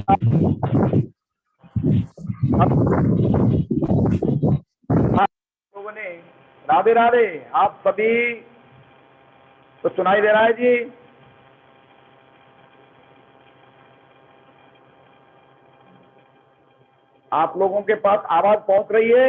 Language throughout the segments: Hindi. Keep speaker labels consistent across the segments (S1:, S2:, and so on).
S1: लोगों ने राधे राधे आप सभी तो सुनाई दे रहा है जी। आप लोगों के पास आवाज पहुंच रही है?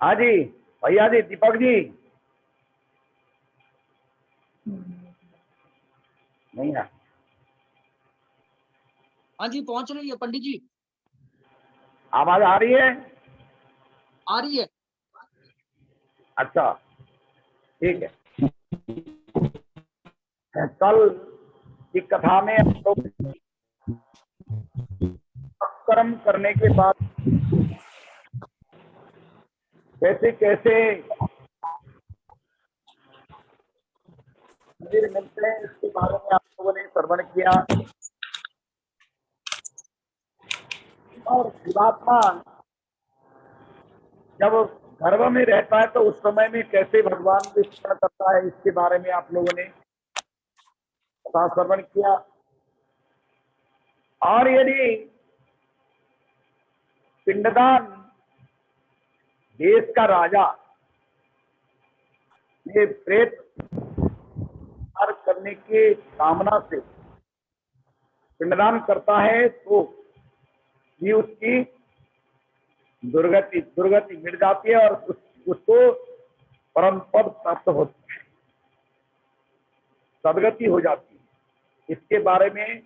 S1: हाँ जी भैया जी, दीपक जी। नहीं है?
S2: हाँ जी पहुंच रही है पंडित जी।
S1: आवाज आ रही है?
S2: आ रही है।
S1: अच्छा ठीक है। कल की कथा में हम लोग कर्म करने के बाद कैसे कैसे मंदिर मिलते हैं, इसके बारे में आप लोगों ने श्रवण किया। और जीवात्मा जब गर्भ में रहता है तो उस समय में कैसे भगवान को स्मरण करता है, इसके बारे में आप लोगों ने कथा श्रवण किया। और यदि पिंडदान देश का राजा ये प्रेत करने की कामना से पिंडदान करता है तो भी उसकी दुर्गति मिट जाती है और उसको परम पद प्राप्त होती है, सदगति हो जाती है। इसके बारे में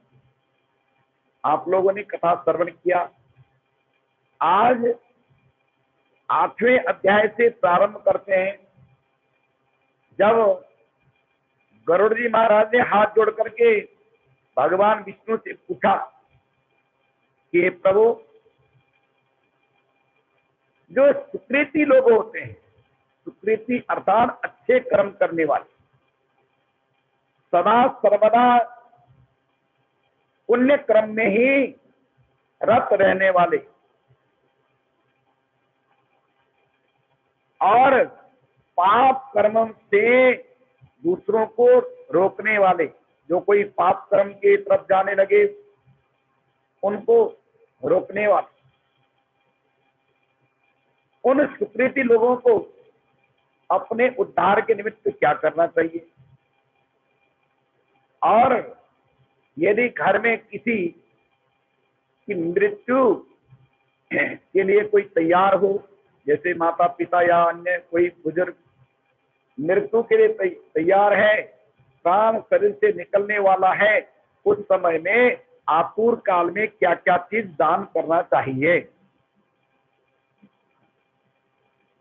S1: आप लोगों ने कथा श्रवण किया। आज 8वें अध्याय से प्रारंभ करते हैं। जब गरुड़ जी महाराज ने हाथ जोड़ करके भगवान विष्णु से पूछा कि हे प्रभु, जो सुकृति लोग होते हैं, सुकृति अर्थात अच्छे कर्म करने वाले, सदा सर्वदा पुण्य क्रम में ही रत रहने वाले और पाप कर्म से दूसरों को रोकने वाले, जो कोई पाप कर्म की तरफ जाने लगे उनको रोकने वाले, उन सुकृति लोगों को अपने उद्धार के निमित्त क्या करना चाहिए। और यदि घर में किसी की मृत्यु के लिए कोई तैयार हो, जैसे माता पिता या अन्य कोई बुजुर्ग मृत्यु के लिए तैयार है, प्राण शरीर से निकलने वाला है, उस समय में आपूर्व काल में क्या क्या चीज दान करना चाहिए।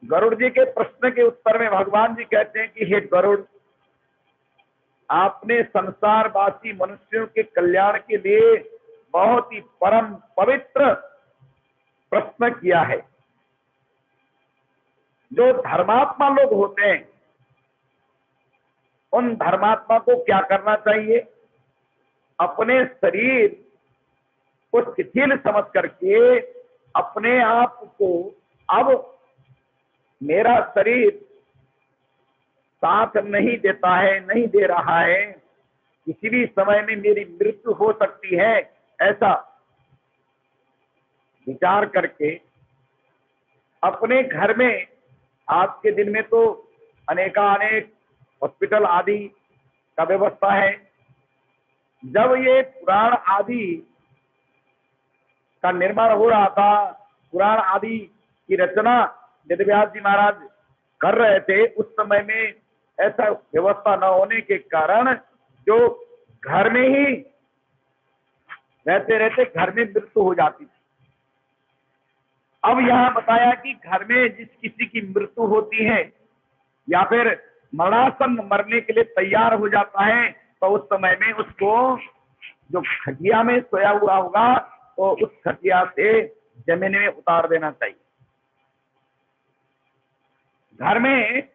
S1: गरुड़ जी के प्रश्न के उत्तर में भगवान जी कहते हैं कि हे गरुड़, आपने संसारवासी मनुष्यों के कल्याण के लिए बहुत ही परम पवित्र प्रश्न किया है। जो धर्मात्मा लोग होते हैं उन धर्मात्मा को क्या करना चाहिए, अपने शरीर को शिथिल समझ करके अपने आप को, अब मेरा शरीर साथ नहीं देता है, नहीं दे रहा है, किसी भी समय में मेरी मृत्यु हो सकती है, ऐसा विचार करके अपने घर में, आज के दिन में तो अनेकानेक हॉस्पिटल आदि का व्यवस्था है। जब ये पुराण आदि का निर्माण हो रहा था, पुराण आदि की रचना वेदव्यास जी महाराज कर रहे थे, उस समय में ऐसा व्यवस्था न होने के कारण जो घर में ही रहते रहते घर में मृत्यु हो जाती थी। अब यहाँ बताया कि घर में जिस किसी की मृत्यु होती है या फिर मरणासन्न मरने के लिए तैयार हो जाता है, तो उस समय में उसको जो खटिया में सोया हुआ होगा तो उस खटिया से जमीन में उतार देना चाहिए। घर में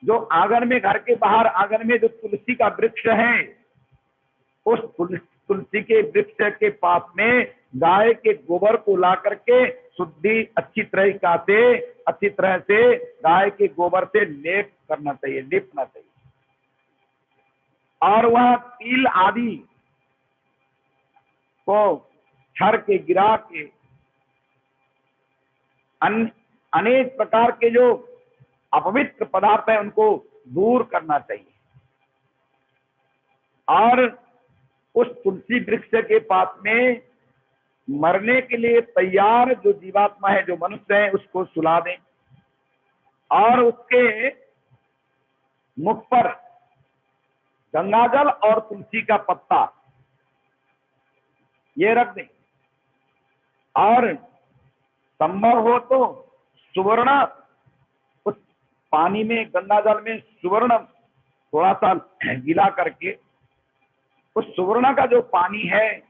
S1: जो आंगन में, घर के बाहर आंगन में जो तुलसी का वृक्ष है, उस तुलसी के वृक्ष के पास में गाय के गोबर को ला करके शुद्धि अच्छी तरह से गाय के गोबर से लेप करना चाहिए, लेपना चाहिए। और वह तिल आदि को छर के गिरा के अनेक प्रकार के जो अपवित्र पदार्थ है उनको दूर करना चाहिए। और उस तुलसी वृक्ष के पास में मरने के लिए तैयार जो जीवात्मा है, जो मनुष्य है, उसको सुला दें और उसके मुख पर गंगाजल और तुलसी का पत्ता ये रख दें। और संभव हो तो सुवर्ण, उस पानी में, गंगाजल में सुवर्ण थोड़ा सा गिला करके उस सुवर्ण का जो पानी है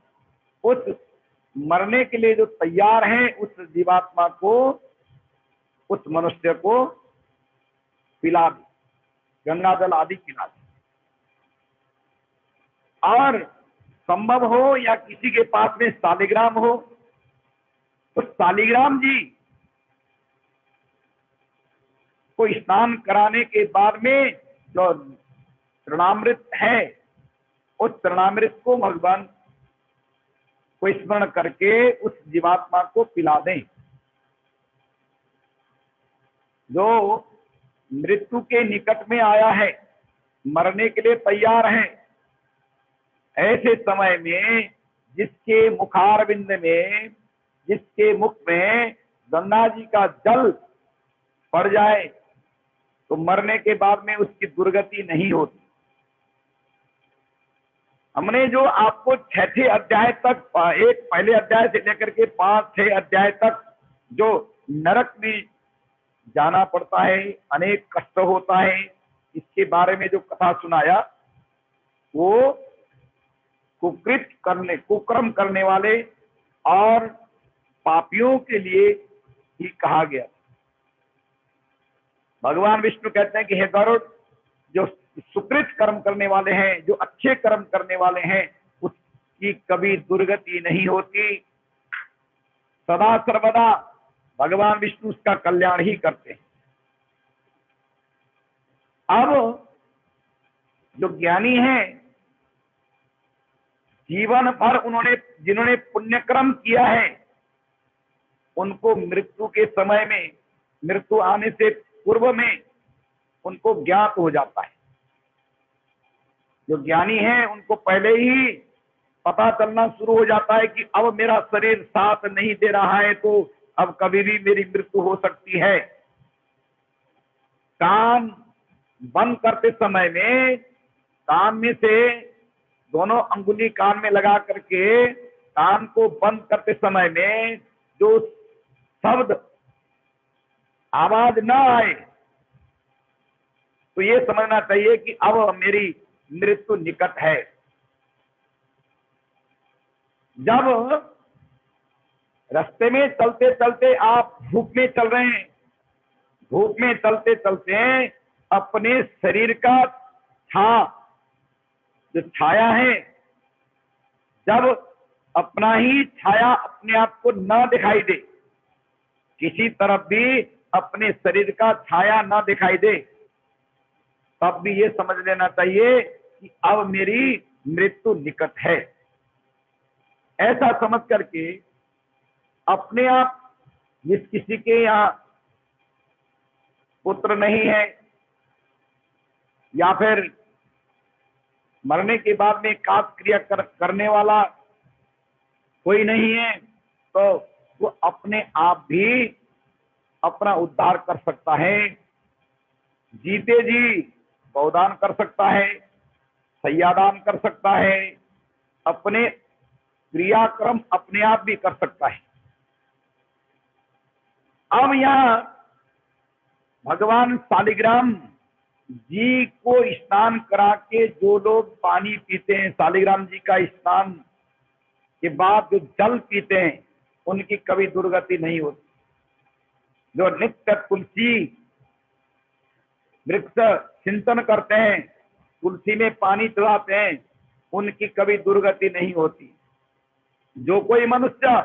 S1: उस मरने के लिए जो तैयार है उस जीवात्मा को, उस मनुष्य को पिला दे, गंगाजल आदि पिला दे। और संभव हो या किसी के पास में शालिग्राम हो तो शालिग्राम जी को स्नान कराने के बाद में जो तृणामृत है उस तृणामृत को भगवान को स्मरण करके उस जीवात्मा को पिला दें। जो मृत्यु के निकट में आया है, मरने के लिए तैयार है, ऐसे समय में जिसके मुखारविंद में, जिसके मुख में गंगा जी का जल पड़ जाए तो मरने के बाद में उसकी दुर्गति नहीं होती। हमने जो आपको 6 अध्याय तक, एक पहले अध्याय से लेकर के 5-6 अध्याय तक जो नरक में जाना पड़ता है, अनेक कष्ट होता है, इसके बारे में जो कथा सुनाया वो कुकर्म करने वाले और पापियों के लिए ही कहा गया। भगवान विष्णु कहते हैं कि हे गरुड़, जो सुकृत कर्म करने वाले हैं, जो अच्छे कर्म करने वाले हैं, उसकी कभी दुर्गति नहीं होती। सदा सर्वदा भगवान विष्णु उसका कल्याण ही करते हैं। अब जो ज्ञानी हैं, जीवन भर जिन्होंने पुण्यक्रम किया है, उनको मृत्यु के समय में, मृत्यु आने से पूर्व में उनको ज्ञात हो जाता है। जो ज्ञानी हैं उनको पहले ही पता चलना शुरू हो जाता है कि अब मेरा शरीर साथ नहीं दे रहा है, तो अब कभी भी मेरी मृत्यु हो सकती है। कान बंद करते समय में, कान में से दोनों अंगुली कान में लगा करके कान को बंद करते समय में जो शब्द आवाज ना आए तो ये समझना चाहिए कि अब मेरी मृत्यु निकट है। जब रास्ते में चलते चलते आप धूप में चल रहे हैं, धूप में चलते चलते अपने शरीर का जो छाया है, जब अपना ही छाया अपने आप को ना दिखाई दे, किसी तरफ भी अपने शरीर का छाया ना दिखाई दे, तब भी ये समझ लेना चाहिए कि अब मेरी मृत्यु निकट है। ऐसा समझ करके अपने आप, जिस किसी के यहाँ पुत्र नहीं है या फिर मरने के बाद में काट क्रिया करने वाला कोई नहीं है, तो वो अपने आप भी अपना उद्धार कर सकता है। जीते जी गौदान कर सकता है, सैयादान कर सकता है, अपने क्रियाक्रम अपने आप भी कर सकता है। अब यहाँ भगवान शालिग्राम जी को स्नान करा के जो लोग पानी पीते हैं, शालिग्राम जी का स्नान के बाद जो जल पीते हैं, उनकी कभी दुर्गति नहीं होती। जो नित्य तुलसी वृक्ष चिंतन करते हैं, तुलसी में पानी चढ़ाते हैं, उनकी कभी दुर्गति नहीं होती। जो कोई मनुष्य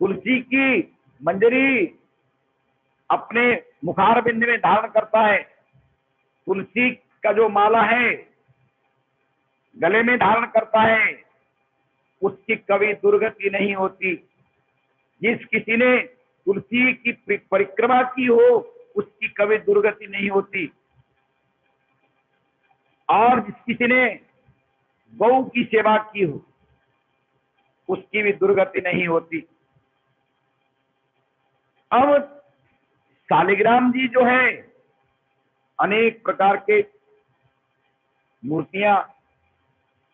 S1: तुलसी की मंजरी अपने मुखारबिंद में धारण करता है, तुलसी का जो माला है गले में धारण करता है, उसकी कभी दुर्गति नहीं होती। जिस किसी ने तुलसी की परिक्रमा की हो उसकी कभी दुर्गति नहीं होती, और जिस किसी ने गौ की सेवा की हो उसकी भी दुर्गति नहीं होती। अब शालिग्राम जी जो है, अनेक प्रकार के मूर्तियां,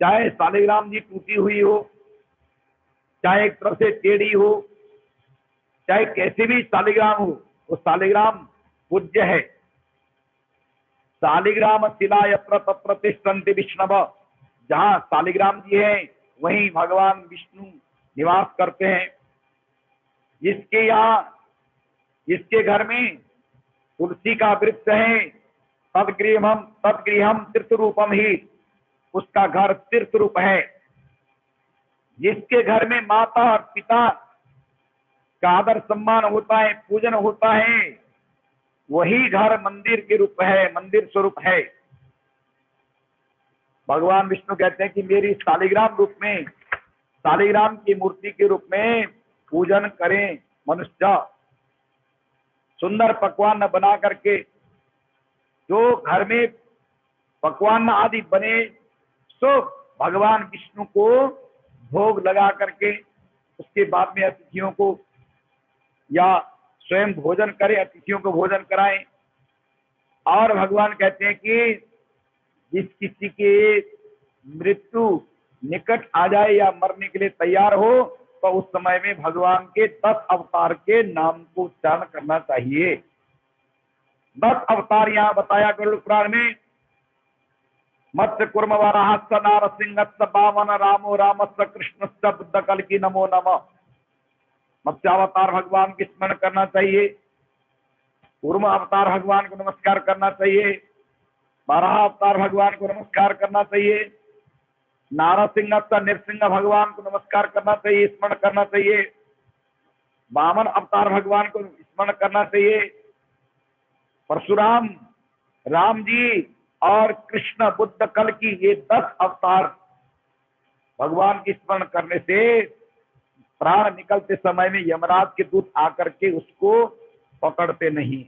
S1: चाहे शालिग्राम जी टूटी हुई हो, चाहे एक तरफ से टेढ़ी हो, चाहे कैसे भी शालिग्राम हो, वो शालिग्राम पूज्य है। शालिग्राम शिला यत्र तत्र तिष्ठन्ति विष्णव, जहां शालिग्राम जी है वहीं भगवान विष्णु निवास करते हैं। जिसके यहाँ, जिसके घर में तुलसी का वृक्ष है, तद्गृहम तीर्थ रूपम ही, उसका घर तीर्थ रूप है। जिसके घर में माता और पिता का आदर सम्मान होता है, पूजन होता है, वही घर मंदिर के रूप है, मंदिर स्वरूप है। भगवान विष्णु कहते हैं कि मेरी शालिग्राम रूप में, शालिग्राम की मूर्ति के रूप में पूजन करें मनुष्य। सुंदर पकवान बना करके, जो घर में पकवान आदि बने सो भगवान विष्णु को भोग लगा करके उसके बाद में अतिथियों को या स्वयं भोजन करें, अतिथियों को भोजन कराएं। और भगवान कहते हैं कि जिस किसी की मृत्यु निकट आ जाए या मरने के लिए तैयार हो, तो उस समय में भगवान के 10 अवतार के नाम को उच्चारण करना चाहिए। 10 अवतार यहाँ बताया गरुड़ पुराण में। मत्स्य कुर्म वराहस्य नारसिंहस्य वामन रामो रामस्य कृष्णस्य बुद्ध कल की नमो नमः। मत्स्यावतार भगवान की स्मरण करना चाहिए, कूर्म अवतार भगवान को नमस्कार करना चाहिए, बारह अवतार भगवान को नमस्कार करना चाहिए, नारसिंह नृसिंह भगवान को नमस्कार करना चाहिए, स्मरण करना चाहिए, वामन अवतार भगवान को स्मरण करना चाहिए, परशुराम, राम जी और कृष्ण बुद्ध कल की ये 10 अवतार भगवान की स्मरण करने से प्राण निकलते समय में यमराज के दूत आकर के उसको पकड़ते नहीं।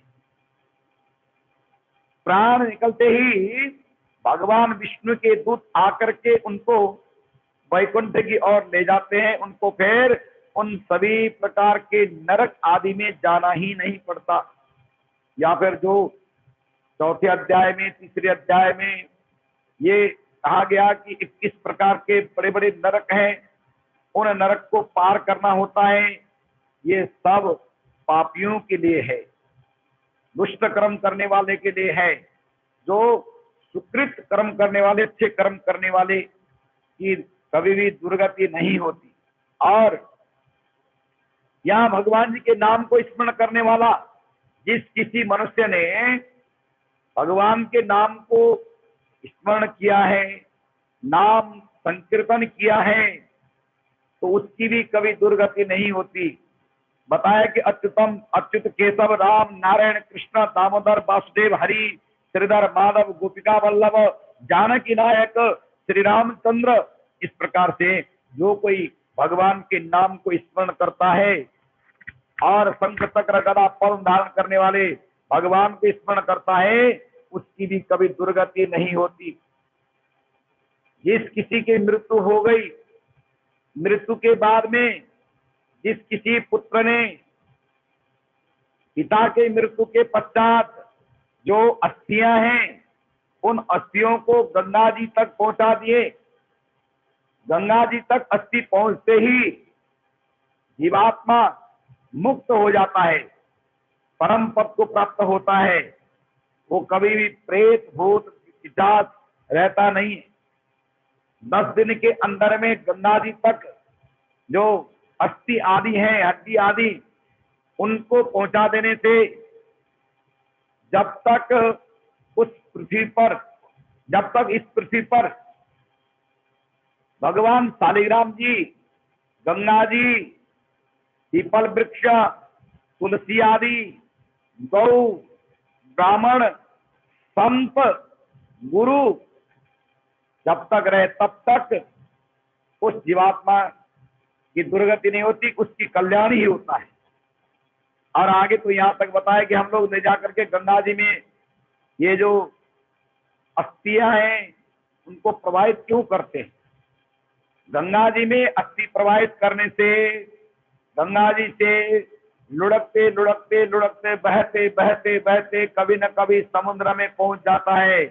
S1: प्राण निकलते ही भगवान विष्णु के दूत आकर के उनको वैकुंठ की ओर ले जाते हैं। उनको फिर उन सभी प्रकार के नरक आदि में जाना ही नहीं पड़ता। या फिर जो चौथे अध्याय में, तीसरे अध्याय में ये कहा गया कि 21 प्रकार के बड़े बड़े नरक हैं, उन नरक को पार करना होता है। ये सब पापियों के लिए है, दुष्ट कर्म करने वाले के लिए है। जो सुकृत कर्म करने वाले, अच्छे कर्म करने वाले की कभी भी दुर्गति नहीं होती। और यहाँ भगवान जी के नाम को स्मरण करने वाला जिस किसी मनुष्य ने भगवान के नाम को स्मरण किया है, नाम संकीर्तन किया है, तो उसकी भी कभी दुर्गति नहीं होती। बताया कि अच्युतम अच्युत केशव राम नारायण कृष्ण दामोदर वासुदेव हरि श्रीधर माधव गोपिका वल्लभ जानकी नायक श्री रामचंद्र। इस प्रकार से जो कोई भगवान के नाम को स्मरण करता है और शंख चक्र गदा पद्म धारण करने वाले भगवान को स्मरण करता है, उसकी भी कभी दुर्गति नहीं होती। जिस किसी की मृत्यु हो गई, मृत्यु के बाद में जिस किसी पुत्र ने पिता के मृत्यु के पश्चात जो अस्थियां हैं, उन अस्थियों को गंगा जी तक पहुंचा दिए। गंगा जी तक अस्थि पहुंचते ही जीवात्मा मुक्त हो जाता है, परम पद को प्राप्त होता है। वो कभी भी प्रेत भूत पिशाच रहता नहीं। 10 दिन के अंदर में गंगा जी तक जो अस्थि आदि है, हड्डी आदि, उनको पहुंचा देने से जब तक उस पृथ्वी पर जब तक इस पृथ्वी पर भगवान शालिग्राम जी, गंगा जी, पीपल वृक्ष, तुलसी आदि, गौ, ब्राह्मण, संत, गुरु जब तक रहे तब तक उस जीवात्मा की दुर्गति नहीं होती, उसकी कल्याण ही होता है। और आगे तो यहाँ तक बताया कि हम लोग ले जाकर के गंगा जी में ये जो अस्थियां हैं उनको प्रवाहित क्यों करते हैं? गंगा जी में अस्थि प्रवाहित करने से गंगा जी से लुढ़कते लुढ़कते लुढ़कते बहते बहते बहते कभी न कभी समुद्र में पहुंच जाता है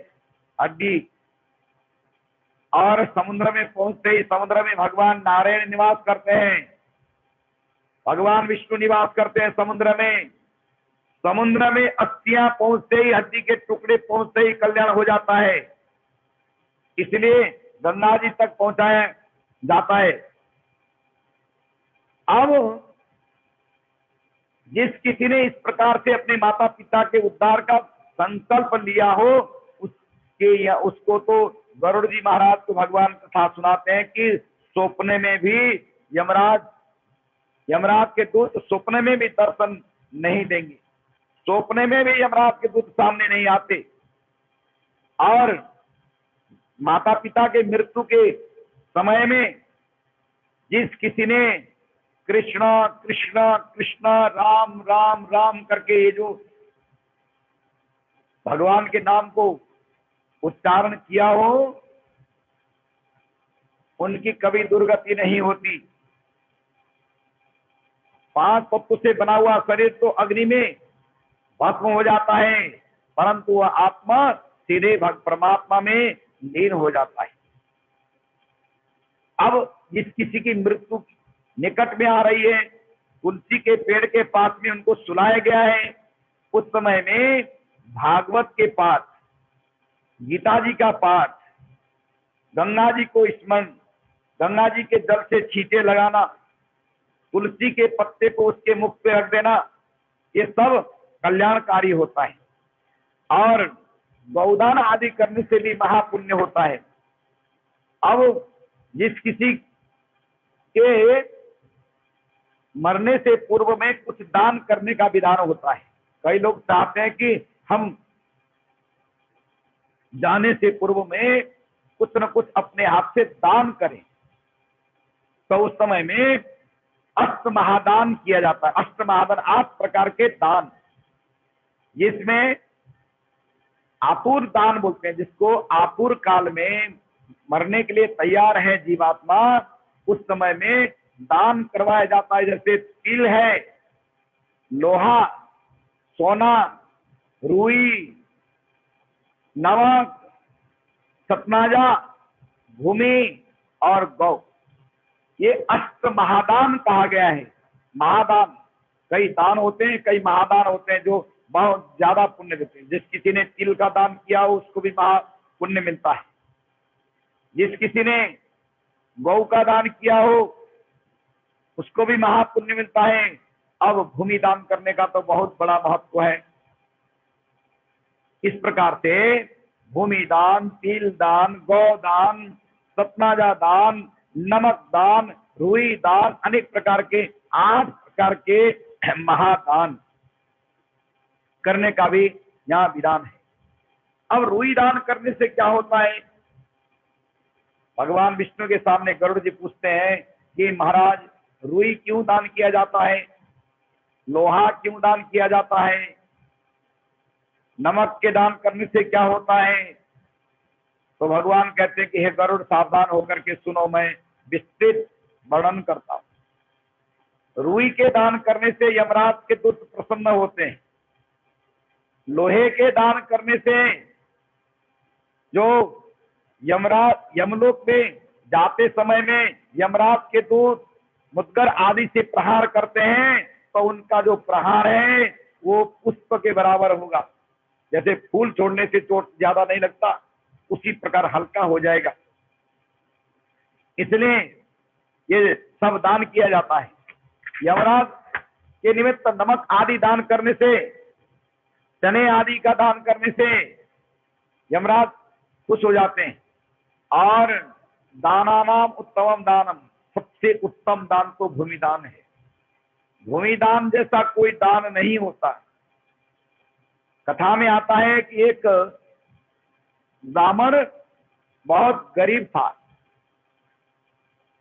S1: हड्डी। और समुद्र में पहुंचते ही समुद्र में भगवान नारायण निवास करते हैं, भगवान विष्णु निवास करते हैं समुद्र में। समुद्र में अस्थियां पहुंचते ही, हड्डी के टुकड़े पहुंचते ही कल्याण हो जाता है। इसलिए गंगा जी तक पहुंचाया जाता है। अब जिस किसी ने इस प्रकार से अपने माता पिता के उद्धार का संकल्प लिया हो उसके या उसको तो गरुड़ जी महाराज को भगवान कथा सुनाते हैं कि सपने में भी यमराज के दूत सपने में भी दर्शन नहीं देंगे, सपने में भी यमराज के दूत सामने नहीं आते। और माता पिता के मृत्यु के समय में जिस किसी ने कृष्णा कृष्णा कृष्णा राम राम राम करके ये जो भगवान के नाम को उच्चारण किया हो उनकी कभी दुर्गति नहीं होती। 5 तत्व से बना हुआ शरीर तो अग्नि में भस्म हो जाता है, परंतु वह आत्मा सीधे परमात्मा में लीन हो जाता है। अब जिस किसी की मृत्यु निकट में आ रही है, तुलसी के पेड़ के पास में उनको सुलाया गया है, उस समय में भागवत के पाठ, गीता जी का पाठ, गंगा जी को स्मरण, गंगा जी के जल से छींटे लगाना, तुलसी के पत्ते को उसके मुख पे रख देना, ये सब कल्याणकारी होता है। और गौदान आदि करने से भी महापुण्य होता है। अब जिस किसी के मरने से पूर्व में कुछ दान करने का विधान होता है। कई लोग चाहते हैं कि हम जाने से पूर्व में कुछ न कुछ अपने हाथ से दान करें, तो उस समय में अष्ट महादान किया जाता है। अष्ट महादान 8 प्रकार के दान, जिसमें आतुर दान बोलते हैं, जिसको आतुर काल में मरने के लिए तैयार है जीवात्मा, उस समय में दान करवाया जाता है। जैसे तिल है, लोहा, सोना, रुई, नमक, सतनाजा, भूमि और गौ, ये अष्ट महादान कहा गया है। महादान, कई दान होते हैं, कई महादान होते हैं जो बहुत ज्यादा पुण्य देते हैं। जिस किसी ने तिल का दान किया हो उसको भी महापुण्य मिलता है। जिस किसी ने गौ का दान किया हो उसको भी महापुण्य मिलता है। अब भूमि दान करने का तो बहुत बड़ा महत्व है। इस प्रकार से भूमि दान, तिल दान, गौ दान, सतनाजा दान, नमक दान, रुई दान, अनेक प्रकार के 8 प्रकार के महादान करने का भी यहाँ विधान है। अब रुई दान करने से क्या होता है? भगवान विष्णु के सामने गरुड़ जी पूछते हैं कि महाराज रुई क्यों दान किया जाता है, लोहा क्यों दान किया जाता है, नमक के दान करने से क्या होता है? तो भगवान कहते हैं कि हे गरुड़, सावधान होकर के सुनो, मैं विस्तृत वर्णन करता हूं। रुई के दान करने से यमराज के दूत प्रसन्न होते हैं। लोहे के दान करने से जो यमराज यमलोक में जाते समय में यमराज के दूत मुद्गर आदि से प्रहार करते हैं, तो उनका जो प्रहार है वो पुष्प के बराबर होगा। जैसे फूल छोड़ने से चोट ज्यादा नहीं लगता, उसी प्रकार हल्का हो जाएगा। इसलिए ये सब दान किया जाता है। यमराज के निमित्त नमक आदि दान करने से, चने आदि का दान करने से यमराज खुश हो जाते हैं। और दानानाम उत्तमम दानम, सबसे उत्तम दान तो भूमिदान है। भूमिदान जैसा कोई दान नहीं होता। कथा में आता है कि एक ब्राह्मण बहुत गरीब था।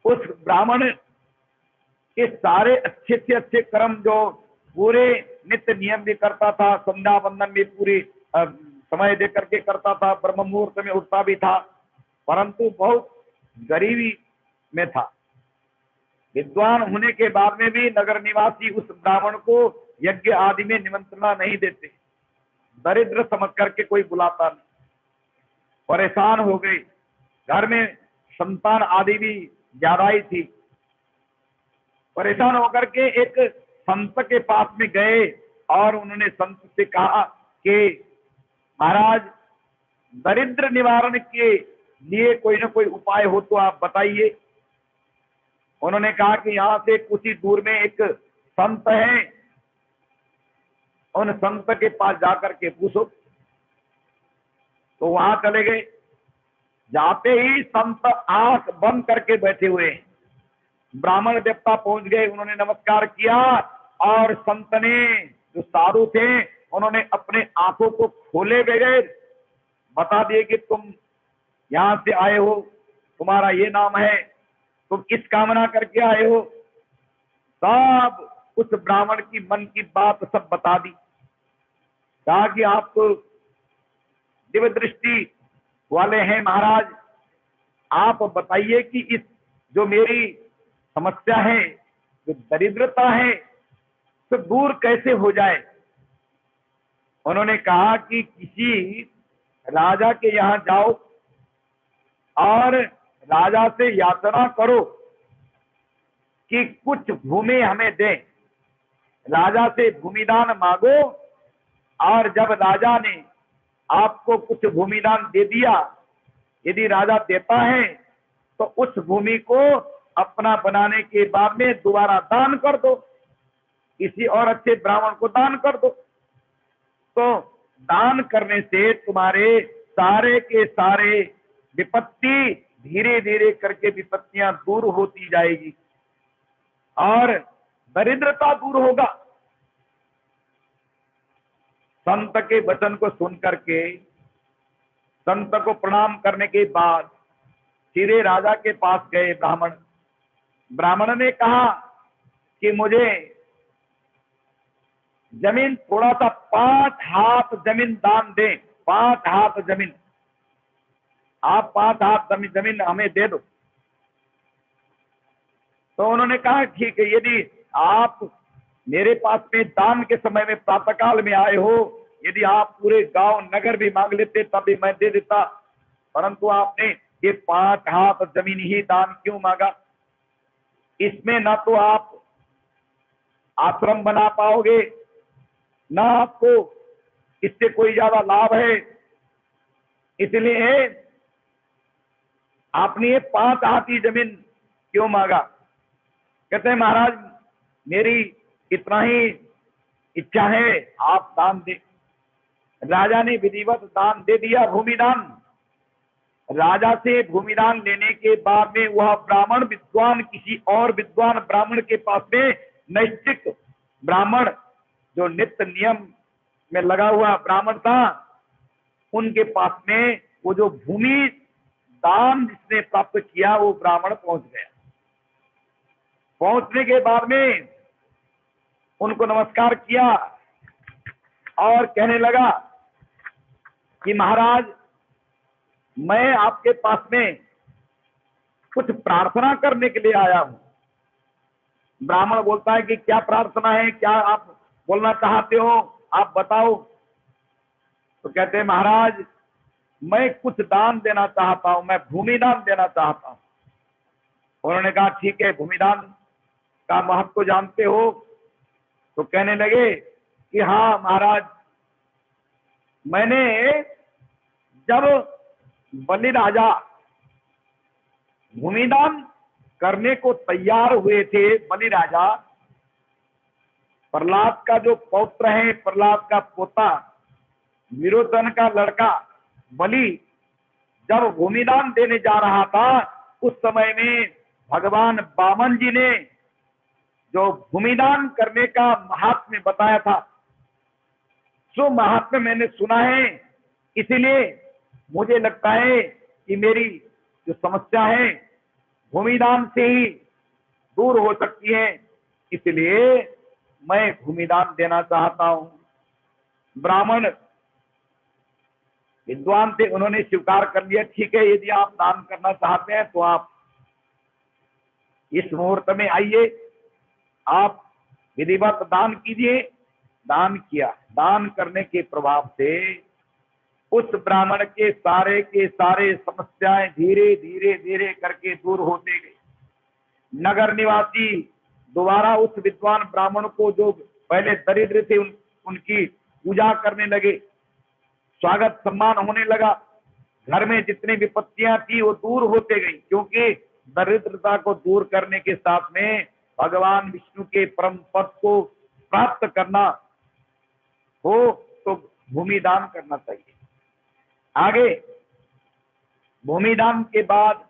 S1: उस ब्राह्मण के सारे अच्छे से अच्छे कर्म, जो पूरे नित्य नियम भी करता था, संध्या वंदन भी पूरी समय दे करके करता था, ब्रह्म मुहूर्त में उठता भी था, परंतु बहुत गरीबी में था। विद्वान होने के बाद में भी नगर निवासी उस ब्राह्मण को यज्ञ आदि में निमंत्रणा नहीं देते, दरिद्र समझ करके कोई बुलाता नहीं। परेशान हो गए, घर में संतान आदि भी ज्यादा ही थी। परेशान होकर के एक संत के पास में गए और उन्होंने संत से कहा कि महाराज, दरिद्र निवारण के लिए कोई ना कोई उपाय हो तो आप बताइए। उन्होंने कहा कि यहाँ से कुछ ही दूर में एक संत है, उन संत के पास जाकर के पूछो। तो वहां चले गए। जाते ही संत आंख बंद करके बैठे हुए हैं। ब्राह्मण देवता पहुंच गए, उन्होंने नमस्कार किया और संत ने, जो साधु थे, उन्होंने अपने आंखों को खोले बगैर बता दिए कि तुम यहां से आए हो, तुम्हारा ये नाम है, तुम इस कामना करके आए हो। सब उस ब्राह्मण की मन की बात सब बता दी। कहा कि आप तो दिव्य दृष्टि वाले हैं महाराज, आप बताइए कि इस जो मेरी समस्या है, जो दरिद्रता है, तो दूर कैसे हो जाए। उन्होंने कहा कि किसी राजा के यहाँ जाओ और राजा से याचना करो कि कुछ भूमि हमें दे। राजा से भूमिदान मांगो और जब राजा ने आपको कुछ भूमिदान दे दिया, यदि राजा देता है तो उस भूमि को अपना बनाने के बाद में दोबारा दान कर दो, किसी और अच्छे ब्राह्मण को दान कर दो। तो दान करने से तुम्हारे सारे के सारे विपत्ति धीरे धीरे करके विपत्तियां दूर होती जाएगी और दरिद्रता दूर होगा। संत के वचन को सुन करके संत को प्रणाम करने के बाद सीधे राजा के पास गए ब्राह्मण। ब्राह्मण ने कहा कि मुझे जमीन, थोड़ा सा 5 हाथ जमीन दान दें, 5 हाथ जमीन, आप 5 हाथ जमीन हमें दे दो। तो उन्होंने कहा ठीक है, यदि आप मेरे पास में दान के समय में प्रातःकाल में आए हो, यदि आप पूरे गांव नगर भी मांग लेते तब भी मैं दे देता, परंतु आपने ये 5 हाथ जमीन ही दान क्यों मांगा। इसमें ना तो आप आश्रम बना पाओगे, ना आपको इससे कोई ज्यादा लाभ है, इसलिए आपने ये 5 हाथ की जमीन क्यों मांगा। कहते हैं महाराज, मेरी इतना ही इच्छा है, आप दान दे। राजा ने विधिवत दान दे दिया, भूमिदान। राजा से भूमिदान लेने के बाद में वह ब्राह्मण विद्वान किसी और विद्वान ब्राह्मण के पास में, नैष्ठिक ब्राह्मण जो नित्य नियम में लगा हुआ ब्राह्मण था, उनके पास में वो जो भूमि दान जिसने प्राप्त किया वो ब्राह्मण पहुंच गया। पहुंचने के बाद में उनको नमस्कार किया और कहने लगा कि महाराज, मैं आपके पास में कुछ प्रार्थना करने के लिए आया हूं। ब्राह्मण बोलता है कि क्या प्रार्थना है, क्या आप बोलना चाहते हो, आप बताओ। तो कहते हैं महाराज, मैं कुछ दान देना चाहता हूं, मैं भूमिदान देना चाहता हूं। उन्होंने कहा ठीक है, भूमिदान का महत्व जानते हो। तो कहने लगे कि हाँ महाराज, मैंने जब बलि राजा भूमिदान करने को तैयार हुए थे, बलि राजा प्रहलाद का जो पौत्र है, प्रहलाद का पोता, विरोचन का लड़का बलि, जब भूमिदान देने जा रहा था उस समय में भगवान वामन जी ने जो भूमिदान करने का महात्म्य बताया था, सो महात्म्य मैंने सुना है, इसलिए मुझे लगता है कि मेरी जो समस्या है भूमिदान से ही दूर हो सकती है, इसलिए मैं भूमिदान देना चाहता हूं। ब्राह्मण विद्वान थे, उन्होंने स्वीकार कर लिया, ठीक है, यदि आप दान करना चाहते हैं तो आप इस मुहूर्त में आइए, आप विधिवत दान कीजिए। दान किया। दान करने के प्रभाव से उस ब्राह्मण के सारे समस्याएं धीरे धीरे धीरे करके दूर होते गई। नगर निवासी दोबारा उस विद्वान ब्राह्मण को, जो पहले दरिद्र थे, उनकी पूजा करने लगे, स्वागत सम्मान होने लगा। घर में जितनी विपत्तियां थी वो दूर होते गई, क्योंकि दरिद्रता को दूर करने के साथ में भगवान विष्णु के परम पद को प्राप्त करना हो तो भूमिदान करना चाहिए। आगे भूमिदान के बाद